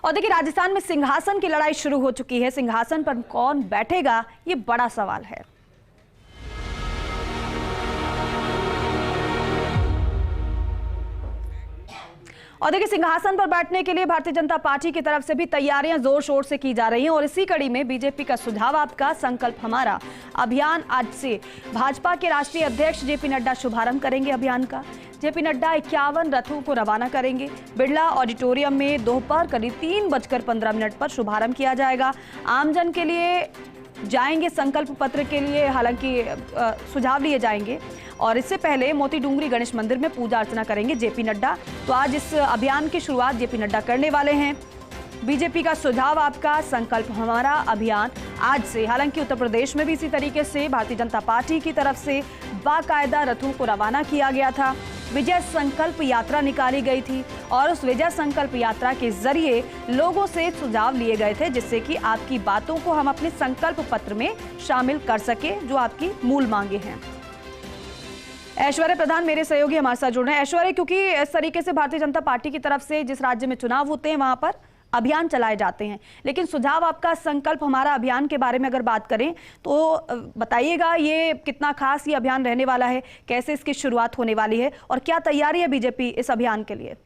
और देखिए, राजस्थान में सिंहासन की लड़ाई शुरू हो चुकी है। सिंहासन पर कौन बैठेगा, ये बड़ा सवाल है। और देखिए, सिंहासन पर बैठने के लिए भारतीय जनता पार्टी की तरफ से भी तैयारियां जोर शोर से की जा रही हैं। और इसी कड़ी में बीजेपी का सुझाव आपका, संकल्प हमारा अभियान आज से भाजपा के राष्ट्रीय अध्यक्ष जेपी नड्डा शुभारंभ करेंगे अभियान का। जेपी नड्डा 51 रथों को रवाना करेंगे। बिरला ऑडिटोरियम में दोपहर करीब 3:15 पर शुभारंभ किया जाएगा। आमजन के लिए जाएंगे, संकल्प पत्र के लिए हालांकि सुझाव लिए जाएंगे। और इससे पहले मोती डूंगरी गणेश मंदिर में पूजा अर्चना करेंगे जेपी नड्डा। तो आज इस अभियान की शुरुआत जेपी नड्डा करने वाले हैं। बीजेपी का सुझाव आपका, संकल्प हमारा अभियान आज से, हालांकि उत्तर प्रदेश में भी इसी तरीके से भारतीय जनता पार्टी की तरफ से बाकायदा रथों को रवाना किया गया था। विजय संकल्प यात्रा निकाली गई थी और उस विजय संकल्प यात्रा के जरिए लोगों से सुझाव लिए गए थे, जिससे कि आपकी बातों को हम अपने संकल्प पत्र में शामिल कर सके, जो आपकी मूल मांगे हैं। ऐश्वर्य प्रधान मेरे सहयोगी हमारे साथ जुड़ रहे हैं। ऐश्वर्य, क्योंकि इस तरीके से भारतीय जनता पार्टी की तरफ से जिस राज्य में चुनाव होते हैं वहां पर अभियान चलाए जाते हैं, लेकिन सुझाव आपका, संकल्प हमारा अभियान के बारे में अगर बात करें तो बताइएगा, ये कितना खास ये अभियान रहने वाला है, कैसे इसकी शुरुआत होने वाली है और क्या तैयारी है बीजेपी इस अभियान के लिए?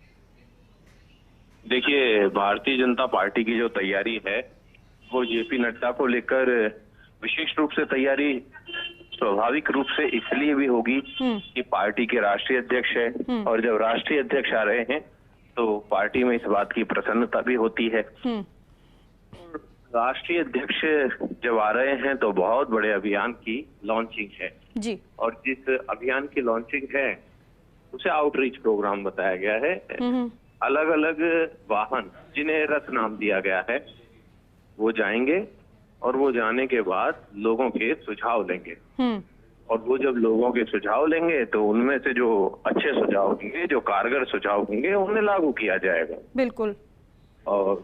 देखिए, भारतीय जनता पार्टी की जो तैयारी है वो जेपी नड्डा को लेकर विशेष रूप से तैयारी स्वाभाविक रूप से इसलिए भी होगी कि पार्टी के राष्ट्रीय अध्यक्ष है, और जब राष्ट्रीय अध्यक्ष आ रहे हैं तो पार्टी में इस बात की प्रसन्नता भी होती है। राष्ट्रीय अध्यक्ष जब आ रहे हैं तो बहुत बड़े अभियान की लॉन्चिंग है जी। और जिस अभियान की लॉन्चिंग है उसे आउटरीच प्रोग्राम बताया गया है। अलग अलग वाहन, जिन्हें रथ नाम दिया गया है, वो जाएंगे और वो जाने के बाद लोगों के सुझाव लेंगे। और वो जब लोगों के सुझाव लेंगे तो उनमें से जो अच्छे सुझाव होंगे, जो कारगर सुझाव होंगे, उन्हें लागू किया जाएगा। बिल्कुल। और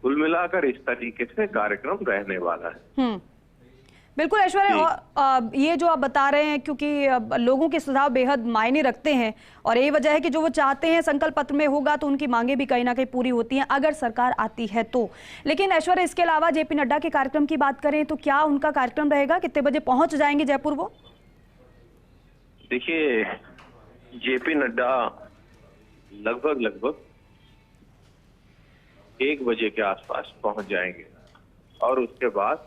कुल मिलाकर इस तरीके से कार्यक्रम रहने वाला है। बिल्कुल ऐश्वर्य, और ये जो आप बता रहे हैं, क्योंकि लोगों के सुझाव बेहद मायने रखते हैं और यही वजह है कि जो वो चाहते हैं संकल्प पत्र में होगा तो उनकी मांगे भी कहीं ना कहीं पूरी होती हैं, अगर सरकार आती है तो। लेकिन ऐश्वर्य, इसके अलावा जेपी नड्डा के कार्यक्रम की बात करें तो क्या उनका कार्यक्रम रहेगा, कितने बजे पहुंच जाएंगे जयपुर वो? देखिए, जेपी नड्डा लगभग 1 बजे के आसपास पहुंच जाएंगे और उसके बाद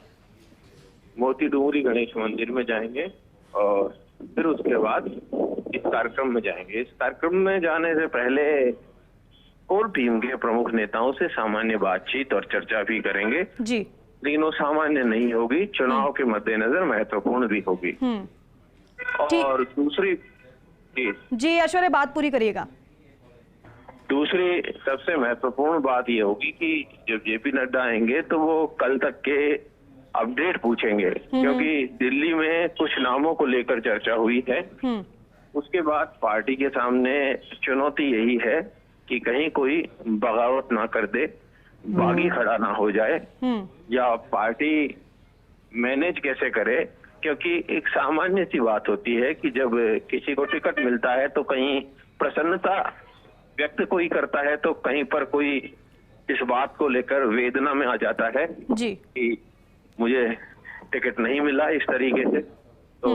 मोती डूंगरी गणेश मंदिर में जाएंगे और फिर उसके बाद इस कार्यक्रम में जाएंगे। इस कार्यक्रम में जाने से पहले कोर टीम के प्रमुख नेताओं से सामान्य बातचीत और चर्चा भी करेंगे जी। लेकिन वो सामान्य नहीं होगी, चुनाव के मद्देनजर महत्वपूर्ण भी होगी। और दूसरी जी ऐश्वर्य, बात पूरी करिएगा। दूसरी सबसे महत्वपूर्ण बात ये होगी कि जब जेपी नड्डा आएंगे तो वो कल तक के अपडेट पूछेंगे, क्योंकि दिल्ली में कुछ नामों को लेकर चर्चा हुई है। उसके बाद पार्टी के सामने चुनौती यही है कि कहीं कोई बगावत ना कर दे, बागी खड़ा ना हो जाए, या पार्टी मैनेज कैसे करे। क्योंकि एक सामान्य सी बात होती है कि जब किसी को टिकट मिलता है तो कहीं प्रसन्नता व्यक्त कोई करता है तो कहीं पर कोई इस बात को लेकर वेदना में आ जाता है जी। कि मुझे टिकट नहीं मिला इस तरीके से। तो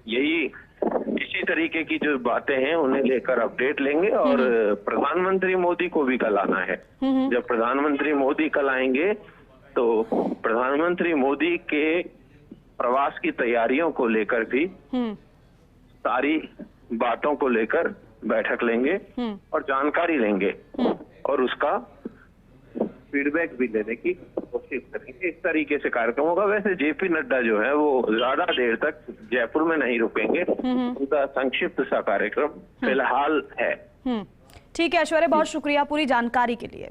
यही इसी तरीके की जो बातें हैं उन्हें लेकर अपडेट लेंगे। और प्रधानमंत्री मोदी को भी कल आना है। जब प्रधानमंत्री मोदी कल आएंगे तो प्रधानमंत्री मोदी के प्रवास की तैयारियों को लेकर भी सारी बातों को लेकर बैठक लेंगे और जानकारी लेंगे और उसका फीडबैक भी लेने की कोशिश करेंगे। इस तरीके से कार्यक्रम होगा। वैसे जेपी नड्डा जो है वो ज्यादा देर तक जयपुर में नहीं रुकेंगे, उनका संक्षिप्त सा कार्यक्रम फिलहाल है। ठीक है ऐश्वर्य, बहुत शुक्रिया पूरी जानकारी के लिए।